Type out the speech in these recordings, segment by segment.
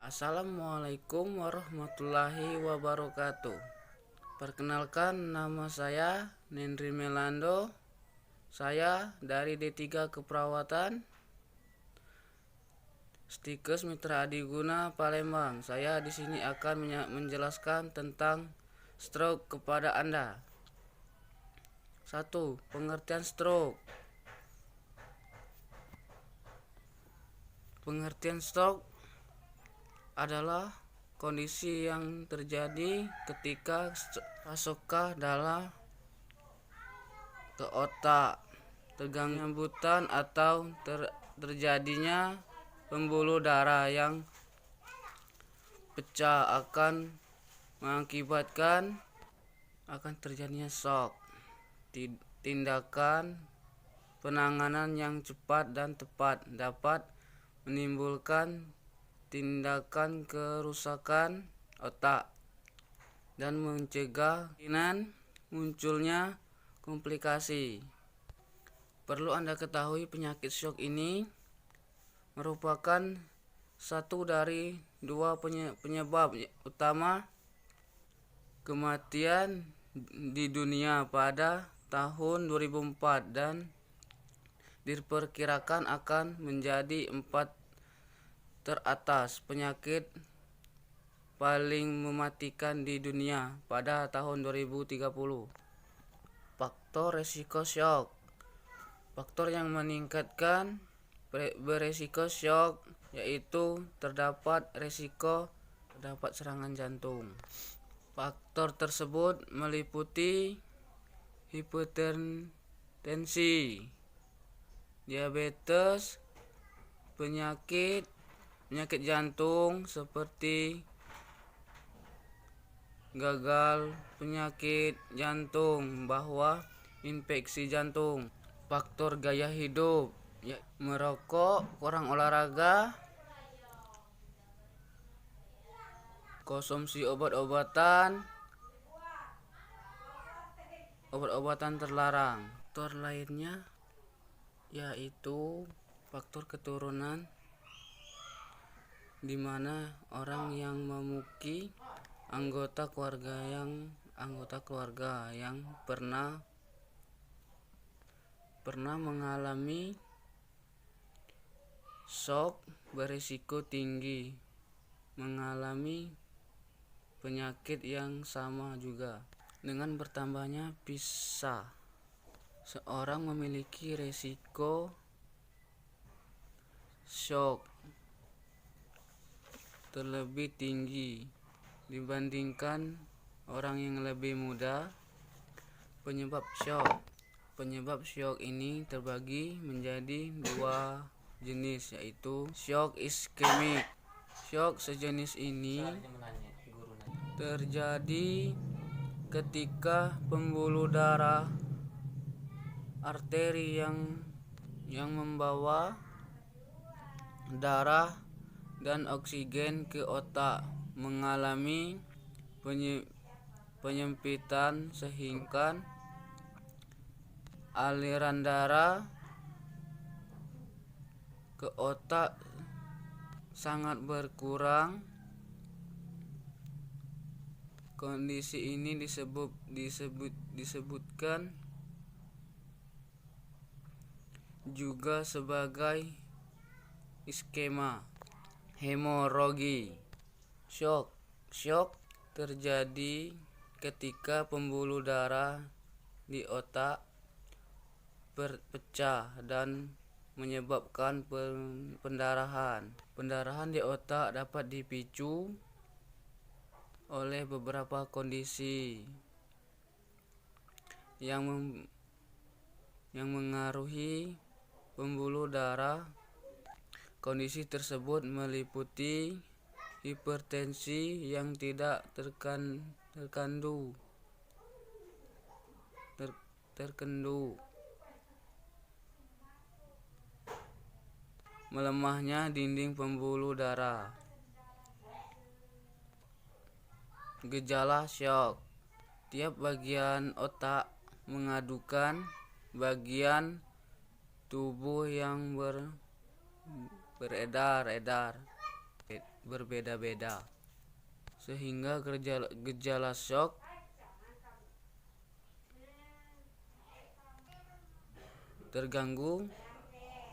Assalamualaikum warahmatullahi wabarakatuh. Perkenalkan, nama saya Nendri Melando. Saya dari D3 Keperawatan Stikes Mitra Adiguna Palembang. Saya di sini akan menjelaskan tentang stroke kepada Anda. 1. Pengertian stroke. Pengertian stroke adalah kondisi yang terjadi ketika rasukan darah ke otak, tegang nyambutan, atau terjadinya pembuluh darah yang pecah akan mengakibatkan terjadinya shock. Tindakan penanganan yang cepat dan tepat dapat menimbulkan tindakan kerusakan otak dan mencegah kemungkinan munculnya komplikasi. Perlu Anda ketahui, penyakit shock ini merupakan satu dari dua penyebab utama kematian di dunia pada tahun 2004 dan diperkirakan akan menjadi 4 teratas penyakit paling mematikan di dunia pada tahun 2030. Faktor resiko shock. Faktor yang meningkatkan beresiko shock yaitu terdapat resiko terdapat serangan jantung. Faktor tersebut meliputi hipertensi, diabetes, penyakit jantung seperti gagal penyakit jantung, bahwa infeksi jantung. Faktor gaya hidup, merokok, kurang olahraga, konsumsi obat-obatan terlarang. Faktor lainnya yaitu faktor keturunan, di mana orang yang memiliki anggota keluarga yang pernah mengalami shock berisiko tinggi mengalami penyakit yang sama juga. Dengan bertambahnya PISA, seorang memiliki resiko shock terlebih tinggi dibandingkan orang yang lebih muda. Penyebab shock ini terbagi menjadi dua jenis, yaitu shock iskemik. Shock sejenis ini terjadi ketika pembuluh darah arteri yang membawa darah dan oksigen ke otak mengalami penyempitan, sehingga aliran darah ke otak sangat berkurang. Kondisi ini disebutkan juga sebagai iskema. Hemorogi. Shock terjadi ketika pembuluh darah di otak berpecah dan menyebabkan pendarahan. Pendarahan di otak dapat dipicu oleh beberapa kondisi yang mengaruhi pembuluh darah. Kondisi tersebut meliputi hipertensi yang tidak terkendu, melemahnya dinding pembuluh darah. Gejala shock. Tiap bagian otak mengadukan bagian tubuh yang beredar berbeda-beda, sehingga gejala shock terganggu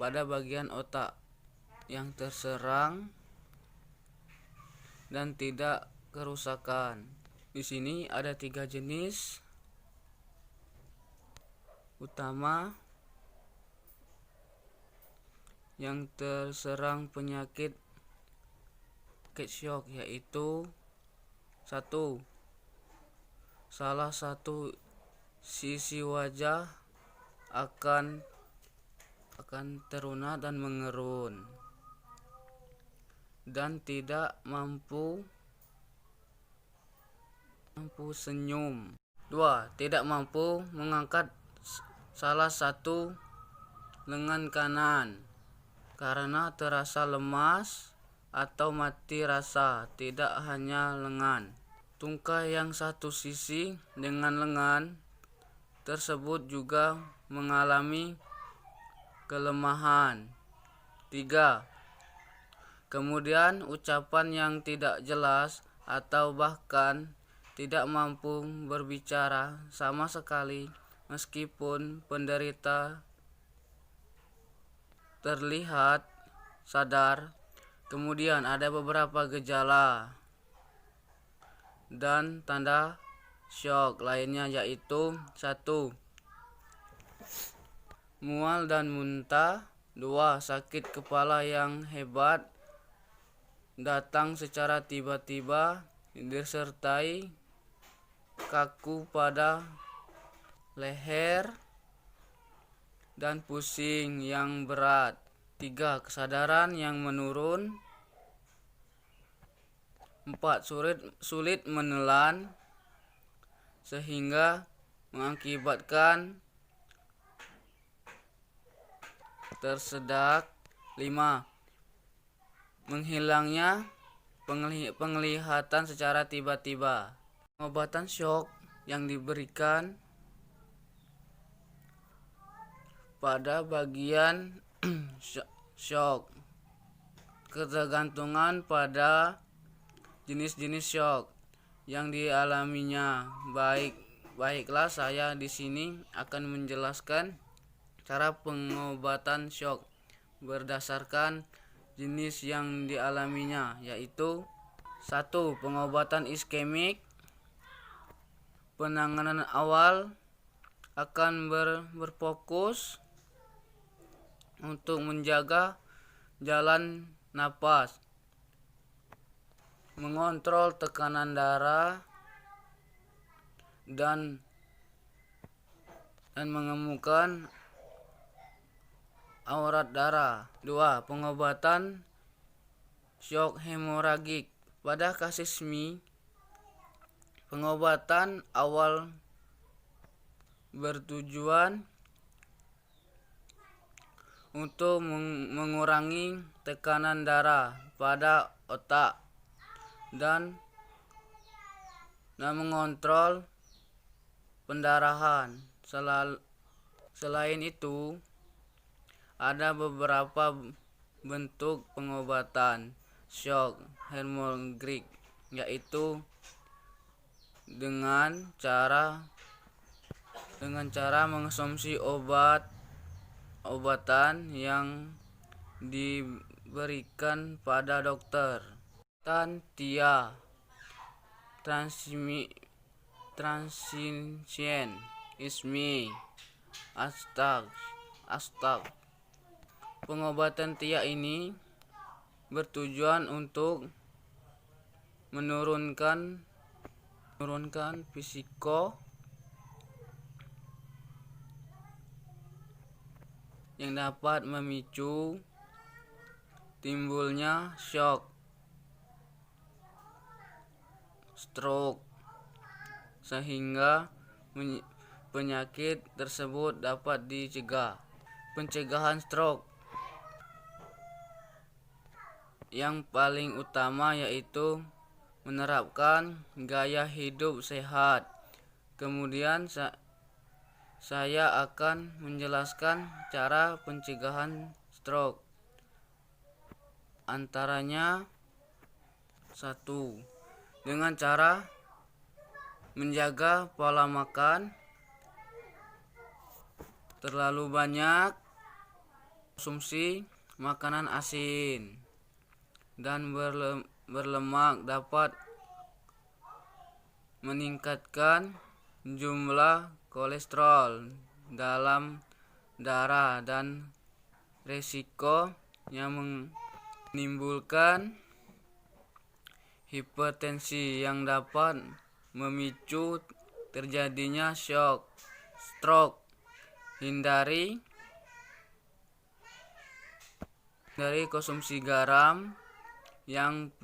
pada bagian otak yang terserang dan tidak kerusakan. Di sini ada 3 jenis utama yang terserang penyakit shock, yaitu 1. Salah satu sisi wajah akan teruna dan mengerun dan tidak mampu senyum. 2. Tidak mampu mengangkat salah satu lengan kanan karena terasa lemas atau mati rasa. Tidak hanya lengan, tungkai yang satu sisi dengan lengan tersebut juga mengalami kelemahan. 3. Kemudian ucapan yang tidak jelas atau bahkan tidak mampu berbicara sama sekali meskipun penderita terlihat sadar. Kemudian ada beberapa gejala dan tanda shock lainnya, yaitu 1. Mual dan muntah. 2. Sakit kepala yang hebat datang secara tiba-tiba disertai kaku pada leher dan pusing yang berat. 3. Kesadaran yang menurun. 4. Sulit menelan sehingga mengakibatkan tersedak. 5. Menghilangnya penglihatan secara tiba-tiba. Pengobatan shock yang diberikan pada bagian shock ketergantungan pada jenis-jenis shock yang dialaminya. Baiklah, saya di sini akan menjelaskan cara pengobatan shock berdasarkan jenis yang dialaminya, yaitu 1. Pengobatan iskemik. Penanganan awal akan berfokus untuk menjaga jalan napas, mengontrol tekanan darah, dan mengemukan aurat darah. 2. Pengobatan shock hemoragik. Pada kasus MI, pengobatan awal bertujuan untuk mengurangi tekanan darah pada otak dan mengontrol pendarahan. Selain itu, ada beberapa bentuk pengobatan shock hemoragik, yaitu dengan cara mengonsumsi obatan yang diberikan pada dokter. TIA, transient ismi, astag. Pengobatan TIA ini bertujuan untuk menurunkan risiko yang dapat memicu timbulnya shock, stroke, sehingga penyakit tersebut dapat dicegah. Pencegahan stroke yang paling utama yaitu menerapkan gaya hidup sehat. Kemudian saya akan menjelaskan cara pencegahan stroke. Antaranya 1. Dengan cara menjaga pola makan. Terlalu banyak konsumsi makanan asin dan berlemak dapat meningkatkan jumlah kolesterol dalam darah dan resiko yang menimbulkan hipertensi yang dapat memicu terjadinya shock, stroke. Hindari konsumsi garam yang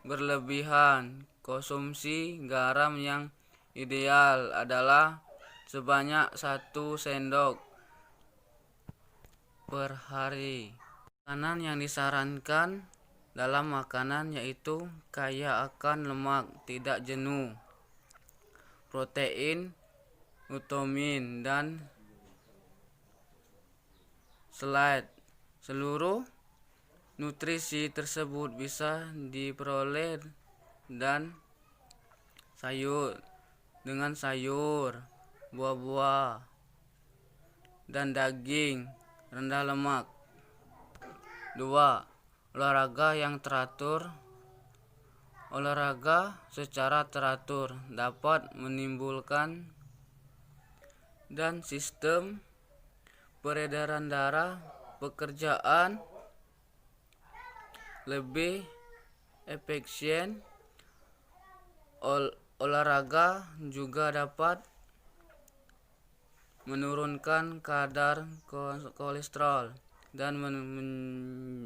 berlebihan. Konsumsi garam yang ideal adalah sebanyak 1 sendok per hari. Makanan yang disarankan dalam makanan yaitu kaya akan lemak, tidak jenuh, protein, vitamin, dan selat. Seluruh nutrisi tersebut bisa diperoleh dengan sayur, buah-buah, dan daging rendah lemak. 2. Olahraga yang teratur. Olahraga secara teratur dapat menimbulkan dan sistem peredaran darah pekerjaan lebih efisien. Olahraga juga dapat menurunkan kadar kolesterol dan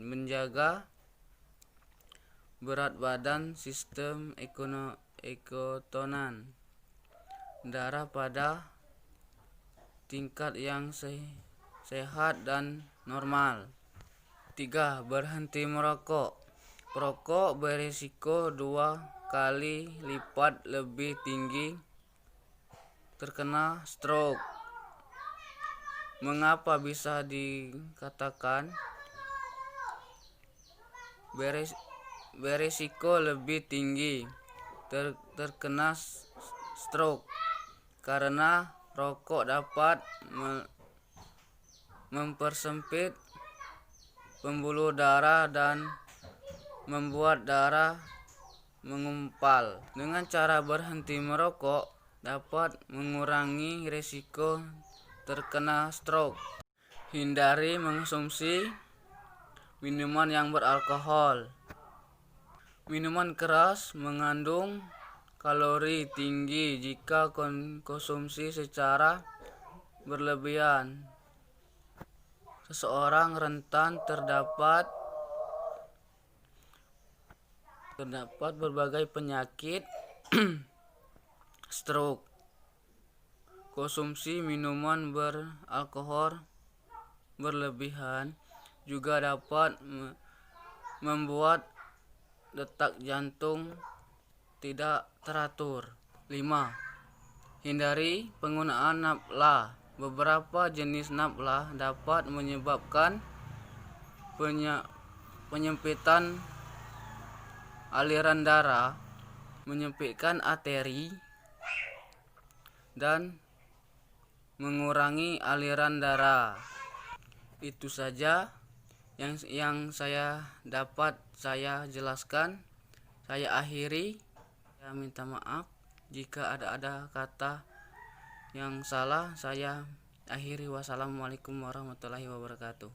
menjaga berat badan. Sistem ekotonan darah pada tingkat yang sehat dan normal. 3. Berhenti merokok. Perokok berisiko 2 kali lipat lebih tinggi terkena stroke. Mengapa bisa dikatakan berisiko lebih tinggi terkena stroke? Karena rokok dapat mempersempit pembuluh darah dan membuat darah mengumpal. Dengan cara berhenti merokok dapat mengurangi risiko terkena stroke. Hindari mengonsumsi minuman yang beralkohol. Minuman keras mengandung kalori tinggi jika konsumsi secara berlebihan. Seseorang rentan terdapat berbagai penyakit stroke. Konsumsi minuman beralkohol berlebihan juga dapat membuat detak jantung tidak teratur. 5. Hindari penggunaan nafla. Beberapa jenis nafla dapat menyebabkan penyempitan aliran darah, menyempitkan arteri, dan mengurangi aliran darah. Itu saja yang dapat saya jelaskan. Saya akhiri. Saya minta maaf jika ada kata yang salah. Saya akhiri. Wassalamualaikum warahmatullahi wabarakatuh.